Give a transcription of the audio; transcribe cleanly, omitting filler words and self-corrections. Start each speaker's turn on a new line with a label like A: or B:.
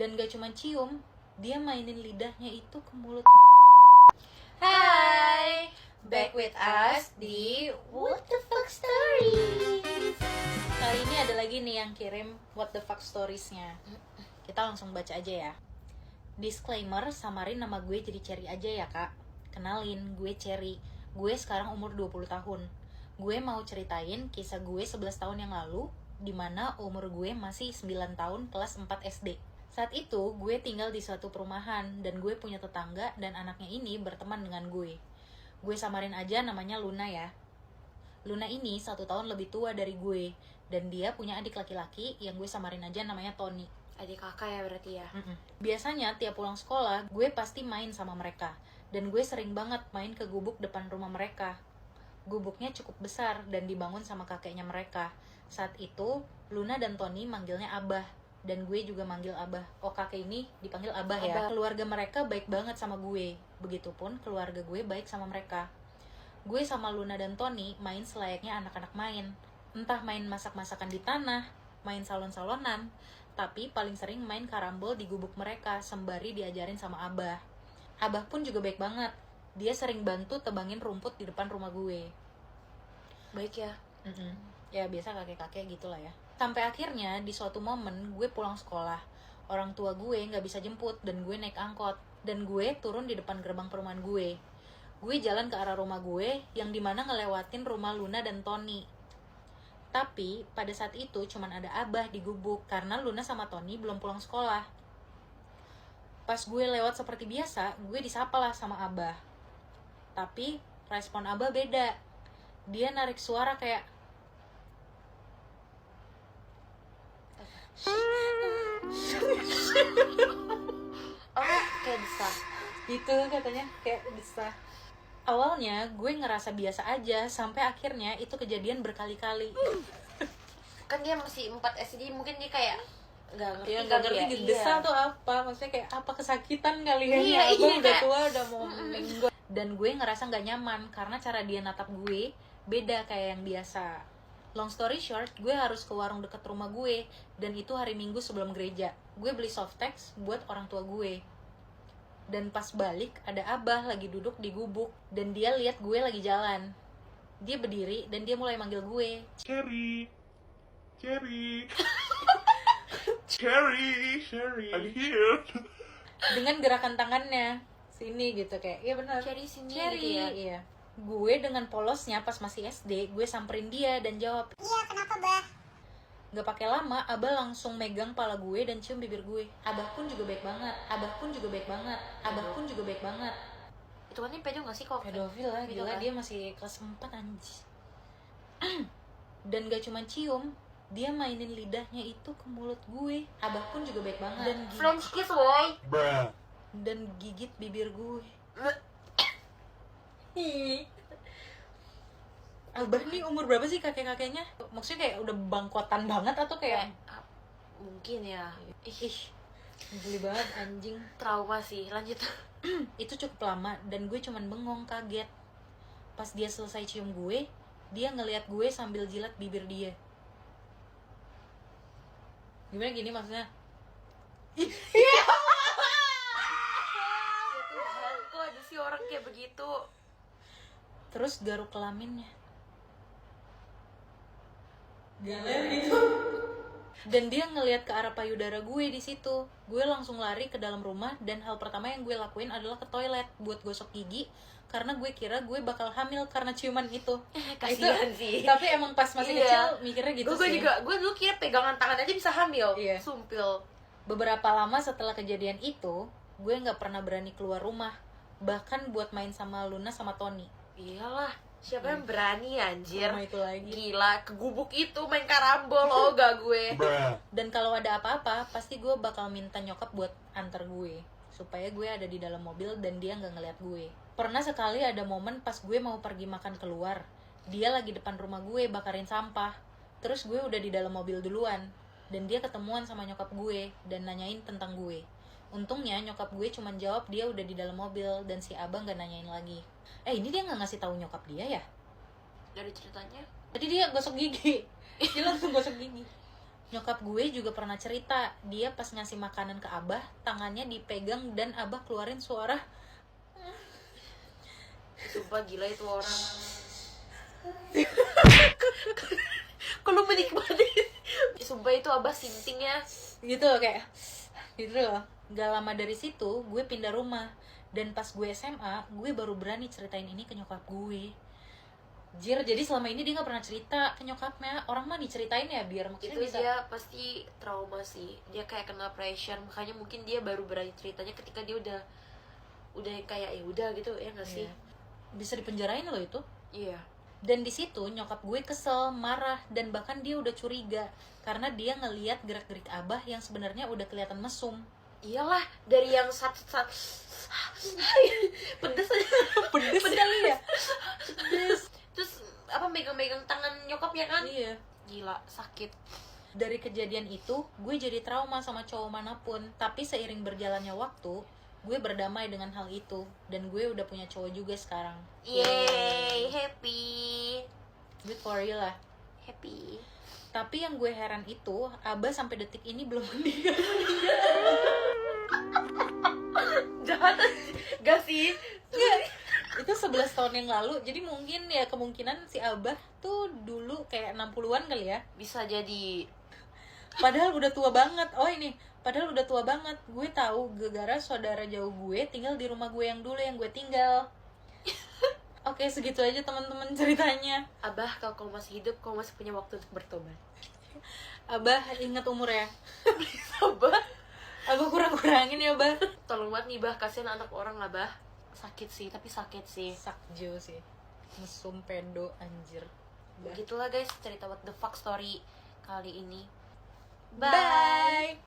A: Dan gak cuma cium, dia mainin lidahnya itu ke mulut.
B: Hai, back with us di What the Fuck Stories.
A: Kali ini ada lagi nih yang kirim What the Fuck Stories-nya. Kita langsung baca aja ya. Disclaimer, samarin nama gue jadi Cherry aja ya kak. Kenalin, gue Cherry. Gue sekarang umur 20 tahun. Gue mau ceritain kisah gue 11 tahun yang lalu, dimana umur gue masih 9 tahun kelas 4 SD. Saat itu, gue tinggal di suatu perumahan, dan gue punya tetangga, dan anaknya ini berteman dengan gue. Gue samarin aja namanya Luna ya. Luna ini 1 tahun lebih tua dari gue, dan dia punya adik laki-laki yang gue samarin aja namanya Tony.
B: Adik kakak ya berarti ya.
A: Biasanya tiap pulang sekolah, gue pasti main sama mereka, dan gue sering banget main ke gubuk depan rumah mereka. Gubuknya cukup besar dan dibangun sama kakeknya mereka. Saat itu, Luna dan Tony manggilnya Abah, dan gue juga manggil Abah. Oh, kakek ini dipanggil Abah ya. Keluarga mereka baik banget sama gue. Begitupun keluarga gue baik sama mereka. Gue sama Luna dan Tony main selayaknya anak-anak main. Entah main masak-masakan di tanah, main salon-salonan, tapi paling sering main karambol di gubuk mereka sembari diajarin sama Abah. Abah pun juga baik banget. Dia sering bantu tebangin rumput di depan rumah gue.
B: Baik ya.
A: Ya biasa kakek-kakek gitulah ya. Sampai akhirnya di suatu momen gue pulang sekolah. Orang tua gue gak bisa jemput dan gue naik angkot. Dan gue turun di depan gerbang perumahan gue. Gue jalan ke arah rumah gue yang dimana ngelewatin rumah Luna dan Tony. Tapi pada saat itu cuman ada Abah di gubuk karena Luna sama Tony belum pulang sekolah. Pas gue lewat seperti biasa, gue disapa lah sama Abah. Tapi respon Abah beda. Dia narik suara kayak
B: Oh, kayak desah.
A: gitu katanya, kayak desah. Awalnya gue ngerasa biasa aja sampai akhirnya itu kejadian berkali-kali.
B: Kan dia masih 4 SD, mungkin dia kayak nggak ngerti.
A: Ya nggak ngerti
B: ya.
A: desah tuh apa, maksudnya kayak apa kesakitan kali ya.
B: Iya,
A: Abah
B: iya,
A: udah
B: kayak
A: tua udah mau meninggal. Dan gue ngerasa nggak nyaman karena cara dia natap gue beda kayak yang biasa. Long story short, gue harus ke warung deket rumah gue, dan itu hari Minggu sebelum gereja. Gue beli softex buat orang tua gue. Dan pas balik, ada Abah lagi duduk di gubuk, dan dia lihat gue lagi jalan. Dia berdiri, dan dia mulai manggil gue.
C: Cherry, Cherry, Cherry, I'm here.
A: Dengan gerakan tangannya, sini gitu kayak, iya benar.
B: Cherry sini
A: Cherry,
B: gitu ya.
A: iya. Gue dengan polosnya pas masih SD, gue samperin dia dan jawab,
D: Iya, kenapa, Bah?
A: Gak pakai lama, Abah langsung megang pala gue dan cium bibir gue. Abah pun juga baik banget. Abah pun juga baik banget. Abah pun juga baik banget.
B: Itu kan pedo nggak sih kok?
A: Pedofil lah,
B: Gitu
A: gila
B: kan?
A: dia masih kelas 4 anjir. Dan gak cuma cium, dia mainin lidahnya itu ke mulut gue. Abah pun juga baik banget.
B: French kiss, boy.
C: Bruh.
A: Dan gigit bibir gue. Abah nih umur berapa sih kakek-kakeknya? Maksudnya kayak udah bangkotan banget atau kayak
B: Mungkin ya.
A: ih, geli banget anjing.
B: Trauma sih. Lanjut.
A: Itu cukup lama dan gue cuman bengong kaget. Pas dia selesai cium gue, dia ngelihat gue sambil jilat bibir dia. Gimana gini maksudnya?
B: Ya Tuhan, kok ada sih orang kayak begitu?
A: Terus garuk kelaminnya. Galer gitu. Dan dia ngelihat ke arah payudara gue di situ. Gue langsung lari ke dalam rumah dan hal pertama yang gue lakuin adalah ke toilet buat gosok gigi karena gue kira gue bakal hamil karena ciuman itu.
B: Kasihan sih.
A: Tapi emang pas masih
B: Iya.
A: kecil mikirnya gitu
B: Gue
A: sih.
B: juga, gue dulu kira pegangan tangan aja bisa hamil.
A: Iya.
B: Sumpil.
A: Beberapa lama setelah kejadian itu, gue nggak pernah berani keluar rumah, bahkan buat main sama Luna sama Tony.
B: Iyalah, siapa yang berani anjir?
A: Sama itu lagi.
B: Gila, ke gubuk itu main karambol, oh gak gue.
C: Bruh.
A: Dan kalau ada apa-apa, pasti gue bakal minta nyokap buat antar gue, supaya gue ada di dalam mobil dan dia nggak ngeliat gue. Pernah sekali ada momen pas gue mau pergi makan keluar, dia lagi depan rumah gue bakarin sampah, terus gue udah di dalam mobil duluan, dan dia ketemuan sama nyokap gue dan nanyain tentang gue. Untungnya nyokap gue cuman jawab dia udah di dalam mobil dan si abang gak nanyain lagi. Ini dia gak ngasih tahu nyokap dia ya?
B: Dari ceritanya
A: Tadi dia gosok gigi. Dia langsung gosok gigi. Nyokap gue juga pernah cerita, dia pas ngasih makanan ke Abah, tangannya dipegang dan Abah keluarin suara.
B: Sumpah gila itu orang. Kalau menikmati. Sumpah itu Abah sinting ya.
A: Gitu loh, kayak gitu loh. Gak lama dari situ gue pindah rumah, dan pas gue SMA gue baru berani ceritain ini ke nyokap gue. Jir, jadi selama ini dia gak pernah cerita ke nyokapnya. Orang mah diceritain ya biar maksudnya
B: Itu
A: bisa.
B: dia pasti trauma sih. Dia kayak kena pressure, makanya mungkin dia baru berani ceritanya ketika dia udah kayak ya udah gitu ya nggak sih?
A: Iya. Bisa dipenjarain loh itu.
B: Iya.
A: Dan di situ nyokap gue kesel, marah, dan bahkan dia udah curiga karena dia ngeliat gerak-gerik Abah yang sebenarnya udah kelihatan mesum.
B: Iyalah, dari yang satu pedes aja.
A: Pedes kali ya. Pedes.
B: Terus apa megang-megang tangan nyokapnya kan?
A: Iya.
B: Gila, sakit.
A: Dari kejadian itu, gue jadi trauma sama cowok manapun. Tapi seiring berjalannya waktu, gue berdamai dengan hal itu. Dan gue udah punya cowok juga sekarang.
B: Yeay, happy.
A: Good for you lah.
B: Happy.
A: Tapi yang gue heran itu, Abah sampai detik ini belum meninggal.
B: Jahat. Gak sih?
A: Itu 11 tahun yang lalu. Jadi mungkin ya kemungkinan si Abah tuh dulu kayak 60-an kali ya.
B: Bisa jadi.
A: Padahal udah tua banget. Oh ini, padahal udah tua banget. Gue tahu gara-gara saudara jauh gue tinggal di rumah gue yang dulu yang gue tinggal. Oke, segitu aja teman-teman ceritanya.
B: Abah, kalau kau masih hidup, kau masih punya waktu untuk bertobat.
A: Abah ingat umur ya.
B: Abah,
A: Abah kurang-kurangin ya, Bah.
B: tolong banget nih Bah, kasihan anak orang lah Bah. Sakit sih, tapi sakit sih.
A: Sakjo sih. Mesum pedo anjir.
B: Begitulah guys cerita what the fuck story kali ini.
A: Bye.